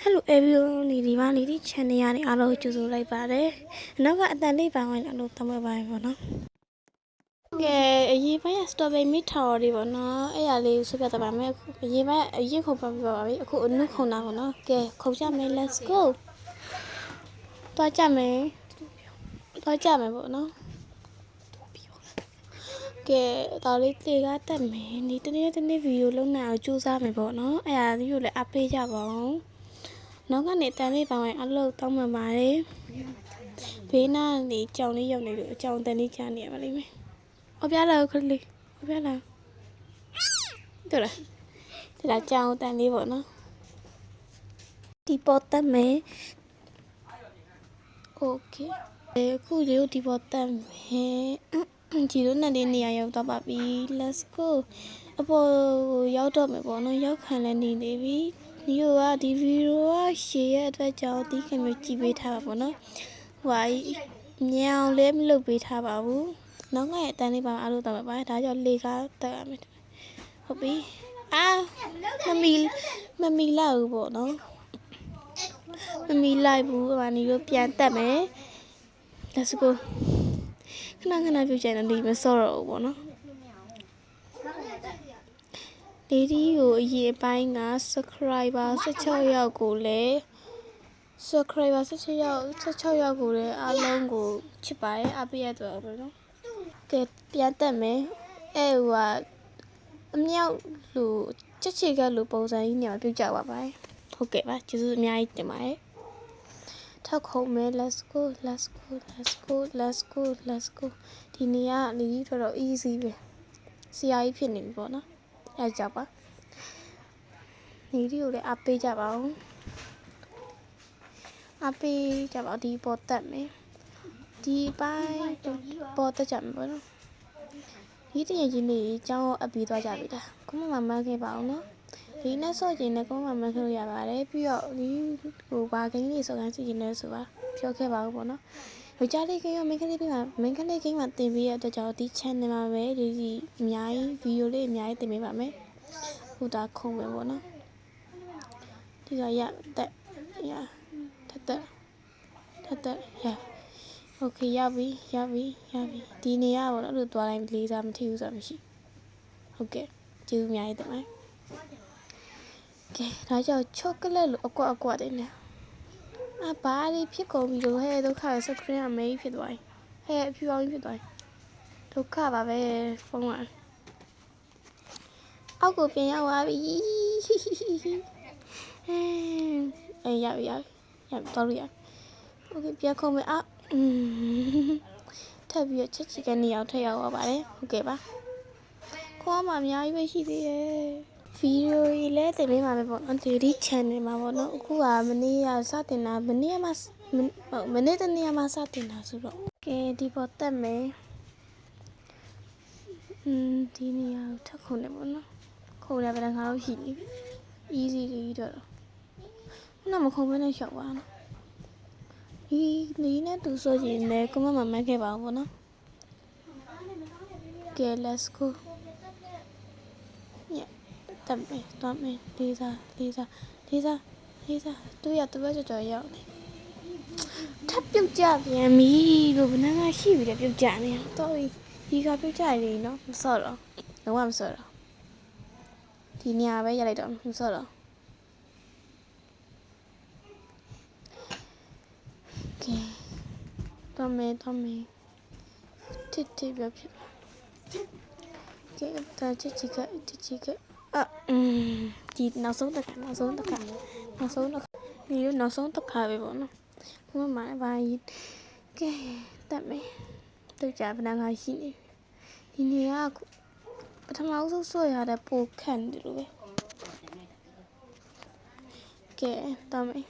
Hello everyone ဒီမှာနေဒီ channel ကနေအားလုံးကြိုဆိုလိုက်ပါတယ်။နောက်ကအတန်လေးပိုင်းဝင်အားလုံးတောင်းပန်ပါတယ်ပေါ့နော်။ကဲအရေးပိုင်း strawberry မီထော်လေးပေါ့နော်။အဲ့ရလေးဆွပြတ်တော့ပါမယ်။အရေးပိုင်းအရေးခုံပြပါပြီ။အခုအနုခုံတာပေါ့နော်။ကဲခုံကြမယ် let's go ။သွားကြမယ်။သွားကြမယ်ပေါ့နော်။ကဲတော်လေးတေကတက်မယ်။ဒီတနေ့ဗီဒီယိုလုံးနိုင်အောင်ကြိုးစားမယ်ပေါ့နော်။အဲ့ရလေးကိုလည်းအပေးကြပါဦး။နောက်ကနေတန်လေးပါဝင်အလုပ်တောင်းမှန်ပါတယ်ဘေးနားနေကြောင်လေးရောက်နေလို့အကြောင်တန်လေးချနေရပါလိမ့်မယ်။အော်ပြလာခလေးအော်ပြလာတို့လားဒီလားကြောင်တန်လေးပေါ့နော်ဒီပေါ်တက်မယ်โอเคအခုလေးကိုဒီပေါ်တက်မယ်ဒီလိုနဲ့လေးနေရာရောက်တော့ပါပြီ let's go အပေါ်ရောက်တော့မယ်ပေါ့နော်ရောက်ခံလည်းနေနေပြီဒီကဒီဗီဒီယိုကရှေ့ရဲ့အတွက်ကြောင့်ဒီကင်မရာကြည့်ပေးထားပါပေါ့နော်ဟိုညောင်လည်းမလုပ်ပေးထားပါဘူးနောက်ကအတန်းလေးပါအားလို့တော့ပါဒါကြောင့်လေကားတက်ရမယ်ဟုတ်ပြီအာမမီလိုက်ဘူးပေါ့နော်မမီလိုက်ဘူးအမနီကိုပြန်တက်မယ် let's go ခဏပြုတ်ချင်တယ်ဒီမစော့တော့ဘူးပေါ့နော်ဒီဒီကိုအရင်ပိုင်းက subscriber 16ယောက်ကိုလည်း subscriber 16ယောက်ကိုလည်းအားလုံးကိုချစ်ပါတယ်အပေးရတော့ပေါ့နော်ကဲပြန်တက်မယ်အဲ့ဟိုကအမြောက်လူချက်ချေကလူပုံစံကြီးနေမှာပြုတ်ကြပါပါတယ်ဟုတ်ကဲ့ပါကျေးဇူးအများကြီးတင်ပါတယ်ထောက်ခုံမယ် let's go ဒီနေ့ကလီတော်တော် easy ပဲဆရာကြီးဖြစ်နေပြီပေါ့နော်အဲ့ကြောက်ပါနေဒီကိုလည်းအပေးကြပါဦးအပေးကြပါဒီပေါ်တက်မယ်ဒီပိုင်းပေါ်တက်ကြမယ်ပေါ့နော်ဒီတရင်ချင်းနေအကြောင်းအပြီးသွားကြပြီလားကိုမမခဲ့ပါအောင်နော်ဒီနဲ့ဆော့ကျင်နဲ့ကိုမမခဲ့လို့ရပါတယ်ပြီးတော့ဒီဟိုဘာကိန်းလေးဆော့ကန်းစီကျင်နေဆိုပါပြောခဲ့ပါဦးပေါ့နော်ယောက်ျားလေးကိန်းရောမိန်းကလေးကိန်းမှာတင်ပေးရတဲ့ကြောင့်ဒီ channel မှာပဲဒီအများကြီးဗီဒီယိုလေးအများကြီးတင်ပေးပါမယ်ဟိုဒါခုံမယ်ပေါ့နော်ဒီကရတက်ရထက်ရโอเคရပြီဒီနေရပါတော့လို့သွားလိုက်လေးစားမထီဘူးဆိုတာမရှိဟုတ်ကဲ့ကျေးဇူးအများကြီးတင်ပါတယ်ကဲဒါကြောင့်ချောကလက်လိုအကွက်တယ်နဲ့ဘာလေးဖြစ်ကုန်ပြီလို့ဟဲ့ဒုက္ခစခရင်အမေးဖြစ်သွားပြီဟဲ့အဖြူအောင်ဖြစ်သွားပြီဒုက္ခပါပဲဖုန်းကအောက်ကိုပြန်ရောက်သွားပြီရပြီတော့ရโอเคပြန်ခုံမယ်ထပ်ပြီးချက်ချီကနေရောက်ထက်ရောက်သွားပါတယ်ဟုတ်ကဲ့ပါခေါင်းမှာအများကြီးပဲရှိသေးတယ်ဗီဒီယိုကြီးလည်းတင်ပေးပါမယ်ပေါ့နော်ဒီ channel မှာပေါ့နော်အခုကမနေ့ကစတင်တာမနေ့တနေ့မှစတင်တာဆိုတော့ကဲဒီပေါ်တက်မယ်ဒီနေရာထပ်ခုံနေပေါ့နော်ခုံရပြန်ခါတော့ရှိနေ easy လေးတော့မခုံဘဲနဲ့ရှောက်ပါနော်ဒီနဲ့သူဆိုရင်လည်းကိုမခဲ့ပါဘူးပေါ့နော်ကဲ let's go တက်မယ်လေးစားသူရသူပဲကြော်ရောက်နေထပ်ပြုတ်ကြပြန်ပြီလို့ဘယ်နှကရှိပြီလဲပြုတ်ကြနေတော့ဒီကပြုတ်ကြနေနော်မစော့တော့လုံးဝမစော့တော့ဒီညာပဲရလိုက်တော့မစော့တော့ကဲတော့မယ်တစ်ပြဖြစ်ကဲတာချစ်ချီကဒီနောက်ဆုံးတစ်ခါဒီလိုနောက်ဆုံးတစ်ခါပဲပေါ့နော်ဘုမဘာကြီးကဲတက်မယ်တို့ကြဗနာငါရှိနေဒီနေရာပထမဆုံးဆွဲရတဲ့ပိုခန့်တယ်လို့ပဲကဲတမယ်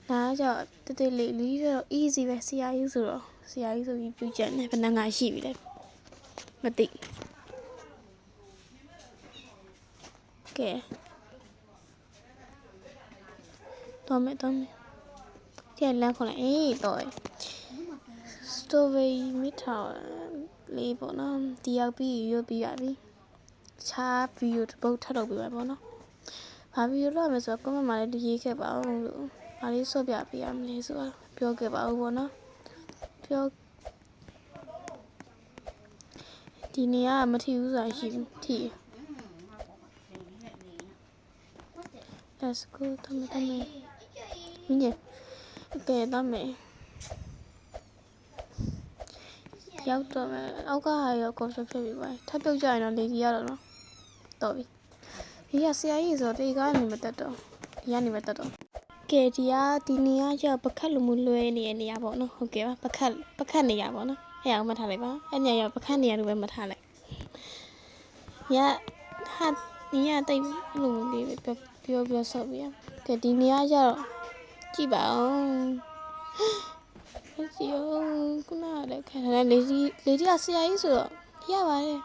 ဒါကြောင့်တေးလေးလေးတော့ easy ပဲဆရာကြီးဆိုပြီးပြကြတယ်ဗနာငါရှိပြီလေမသိကဲတော့မယ်ကျန်လမ်းခေါ်လိုက်တော့စတိုဗေးမီထော်လေးပေါ့နော်ဒီရောက်ပြီးရွတ်ပြီးရပြီ ခြားဗီဒီယိုတစ်ပုတ်ထပ်လုပ်ပေးပါပေါ့နော်ဘာဗီဒီယိုလုပ်ရမလဲဆိုတော့ comment မှာလည်းရေးခဲ့ပါဦးလို့ဘာလေးဆော့ပြပေးရမလဲဆိုတာပြောခဲ့ပါဦးပေါ့နော်ပြောဒီနေရာမထီဘူးဆိုတာရှိဘူးထီ Let's go တမမင်းကြီးကဲတမရောက်တော့မယ်အောက်ကဟာရောကော်ရှော့ဖြစ်ပြီပါထပ်ပြုတ်ကြရင်တော့လေကြီးရတော့နော်တော်ပြီဒီကဆရာကြီးဆိုတော့တေကားနေမတက်တော့ဒီကနေမတက်တော့ကဲဒီနေရာကျပခတ်လူမှုလွဲနေတဲ့နေရာပေါ့နော်ဟုတ်ကဲ့ပါပခတ်နေရပေါ့နော်အဲ့အောင်မထားလိုက်ပါအဲ့နေရာပခတ်နေရလို့ပဲမထားလိုက်ရဟာနေရာတိတ်လူလေးပြောဆော့ပြရကဲဒီနေရာကျတော့ကြည့်ပါအောင်စီယုံခုနကလည်းခံရတယ်လေဒီကဆရာကြီးဆိုတော့ရပါတယ်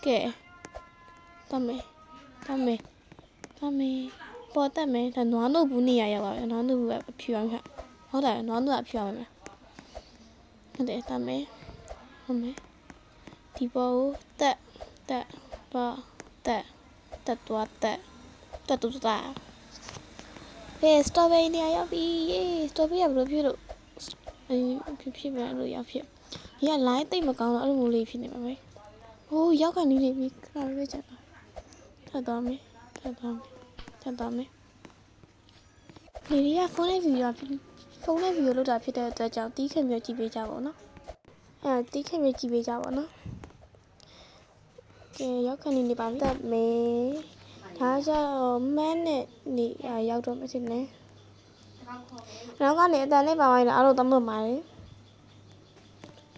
ကဲတမေပေါ်တက်မယ်ဒါနွားနို့ဘူးနေရရောက်ပါပဲနွားနို့ဘူးပဲဖြူအောင်ခဟုတ်တယ်နွားနို့ကဖြူအောင်မယ်ဟုတ်တယ်တမေဟုတ်မယ်ဒီပေါ်ကိုတက်သွားတက်တူတာကဲစတော်ဘယ်ရီနေရရောက်ပြီစတော်ဘယ်ရီကဘယ်လိုဖြစ်လို့ဖြစ်မယ်လို့ရောက်ဖြစ်ဒီက line တိတ်မကောင်းတော့အဲ့လိုမျိုးလေးဖြစ်နေပါမယ်ဟိုးရောက်ခါနေပြီခါလေးချက်ထပ်သွားမယ်ဒီရီကဖုန်းနဲ့ဗီဒီယိုလုပ်တာဖြစ်တဲ့အတွက်ကြောင့်တီးခင်မျိုးကြည့်ပေးကြပါဦးနော်တီးခင်မျိုးကြည့်ပေးကြပါဦးနော်ကဲရောက်ခါနေပါတက်မယ်ဒါကြတော့မန်းနဲ့နေရောက်တော့မရှိနဲ့နောက်ကနေအတန်လေးပါဝိုင်းလာအားလို့သုံးလို့ပါတယ်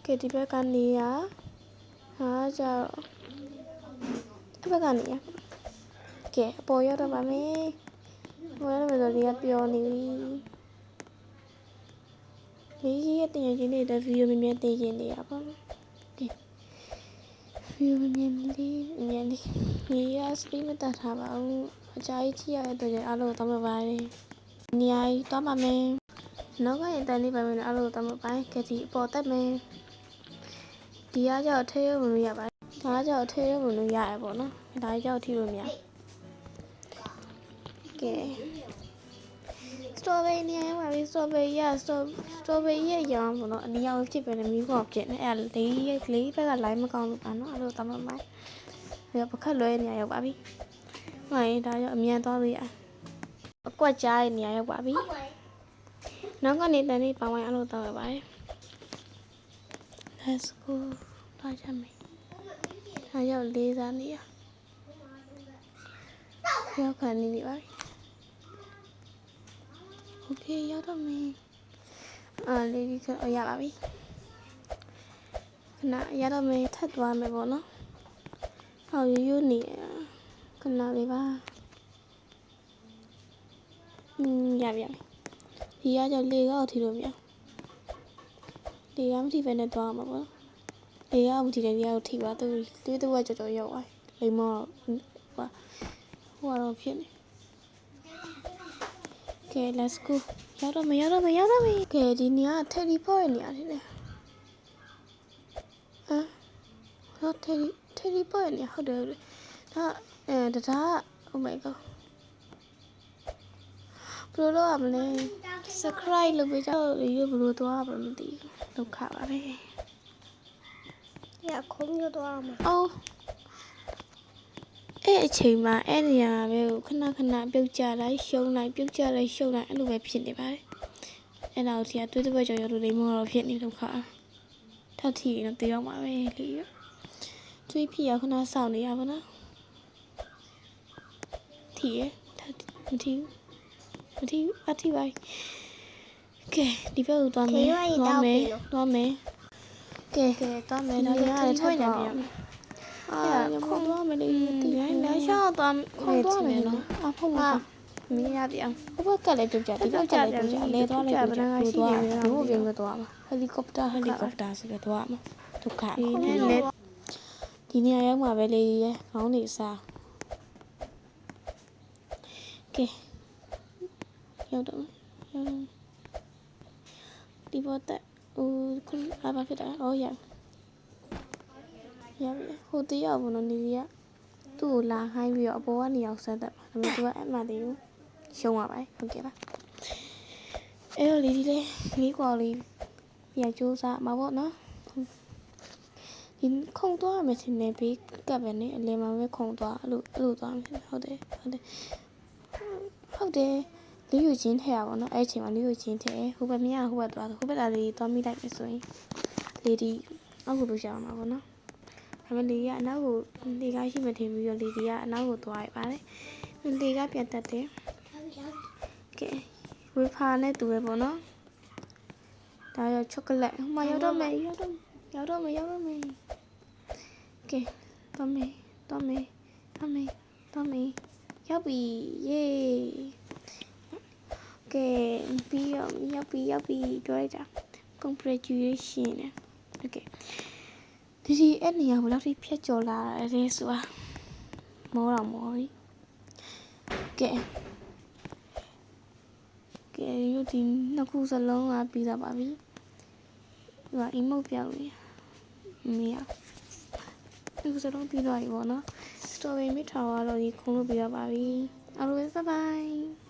ကဲဒီဘက်ကနေရဒါကြတော့အဘက်ကနေရကဲအပေါ်ရောက်တော့ပါမယ်ဘယ်လိုလဲဆိုတော့ဒီကပျော်နေပြီဒီရဲ့တင်ရင်နေတဲ့ဗီဒီယိုမြင်တင်ရင်နေရပါမယ်ကဲဗီဒီယိုမြင်လေးဒီရစပီးမတတ်ထားပါဘူးအကြိုက်ထိရတဲ့အတွက်အားလုံးတောင်းပန်ပါတယ်နေရာကြီးတောင်းပါမယ်နောက်ကနေတန်လေးပါမယ်အားလုံးတောင်းပန်ပါတယ်ကတိအပေါ်တက်မယ်ဒီကကြောက်ထဲရဝင်လို့ရပါတယ်ဒါကကြောက်ထဲရဝင်လို့ရတယ်ပေါ့နော်ဒါကြောက်ထိလို့မရကဲစတော်ဘယ်ရီနေရာပါပြီစတော်ဘယ်ရီရဲ့ရောင်းပေါ့နော်အနီရောင်ဖြစ်ပဲမီးပေါ်ဖြစ်နေအဲ့လေးဘက်က line မကောင်းလို့ပါနော်အဲ့လိုတောင်းပန်ပါတယ်ပခတ်လွဲနေရာရောက်ပါပြီ။ဟုတ်ရင်ဒါကြောင့်အမြန်သွားလို့ရ။အကွက်ကြားရဲ့နေရာရောက်ပါပြီ။နောက်ကနေတန်းလေးပါဝိုင်းအလုပ်တော့ရပါတယ်။ Let's go သွားကြမယ်။ဒါရောက်လေးစားနေရ။ရောက်ခါနေပါပြီ။ Okay ရောက်တော့မယ်။လေးကြီးရပါပြီ။ခဏရတော့မယ်ထပ်သွားမယ်ပေါ့နော်။ဟောရိုးနေခဏလေးပါရပြီဒီကကြောင့်လေကောက်ထီလို့မရလေကမထီပဲနဲ့သွားမှာပေါ့လေကမထီတယ်ဒီကထီပါသူကကြော်ရောက်သွားလိမ္မောဟိုတော့ဖြစ်နေကဲ let's go ရောက်တော့မကဲဒီနေရာထက်ဒီဖို့ရနေရတယ်လေဟောထက်ဒီဖို့ရနေဟုတ်တယ်ဒါဒါ oh my god ဘယ်လိုလုပ်ရမလဲ subscribe လုပ်ပေးကြလို့ဘယ်လိုသွားမှမသိဒုက္ခပါပဲရခုံးရသွားမှာအော်အဲ့အချိန်မှာအဲ့နေရာပဲကိုခဏပြုတ်ကြလိုက်ရှုံးလိုက်ပြုတ်ကြလိုက်ရှုံးလိုက်အဲ့လိုပဲဖြစ်နေပါတယ်အဲ့ဒါကိုဒီကတွေးတဲ့ဘက်ကြော်ရလို့လိမ္မောတော့ဖြစ်နေဒုက္ခထပ်ထီတော့တေးတော့မှာပဲလေတွေးဖြစ်ရခဏစောင့်နေရပါတော့ထီရမထီဘူးအထီပါကဲဒီဘက်ကိုသွားမယ်ကဲသွားမယ်ဒါရတယ်ထပ်သွားခုံသွားမယ်လေဒီလမ်းရှောက်သွားခုံသွားမယ်နော်ဖုန်းမှာမင်းရပြန်ဘက်ကလည်းပြုတ်ကြဒီဘက်ကလည်းပြုတ်ကြလဲသွားလိုက်ပြုတ်ကြလို့သွားဘို့ပြင်မသွားမှာဟယ်လီကော်ပတာဆိုတော့သွားမှာဒုက္ခဒီနေရာရောက်မှာပဲလေရဲ့ခေါင်းနေစားကဲရောက်တော့ဒီပေါ်တက်ခုဘာဖြစ်တာရ ရပြီဟိုတယောက်ဘုံတော့နေရသူ့ကိုလာခိုင်းပြီးတော့အပေါ်ကနေအောင်ဆက်တက်ပါဒါပေမဲ့သူကအမှန်တည်းကိုရှုံးရပါတယ်ဟုတ်ကဲ့ပါအဲ့တော့လေဒီလေးလေးကွာလေးပြန်စူးစမ်းမှာပေါ့နော်ဒီခုံသွားမယ်ထင်တယ်ဘေးကပ်ပဲနေအလယ်မှာပဲခုံသွားအဲ့လိုသွားမယ်ဟုတ်တယ်လေးယူချင်းထဲရပါတော့အဲ့အချိန်မှာလေးယူချင်းထဲဟိုဘက်မရဟိုဘက်သွားဟိုဘက်လာလေးသွားမိလိုက်မယ်ဆိုရင်လေဒီအောက်ကိုလို့ရအောင်ပါပေါ့နော်ဒါပေမဲ့လေကအနောက်ကိုလေကရှိမှထင်ပြီးတော့လေဒီကအနောက်ကိုသွားရပါတယ်လေကပြန်တက်တယ်ကဲဝေဖာနဲ့တူပဲပေါ့နော်ဒါရောချောကလက်ဟိုမှာရောက်တော့မယ်ကဲတော့မယ်ရောက်ပြီယေးကဲပြီးရောက်ပြီတွေ့လိုက်တာ congratulation နဲ့โอเคဒီအဲ့နေရာဘယ်လောက်ထိဖြတ်ကျော်လာရဲဆိုတာမောပြီကဲရုပ်ဒီနှစ်ခုစလုံးကပြီးသားပါပြီဒီက emote ပြောက်လေးမရဒီစလုံးပြီးတော့ပြီပေါ့နော် story မိထားတော့ဒီခုံလို့ပြီးတော့ပါပြီအားလုံးပဲ bye bye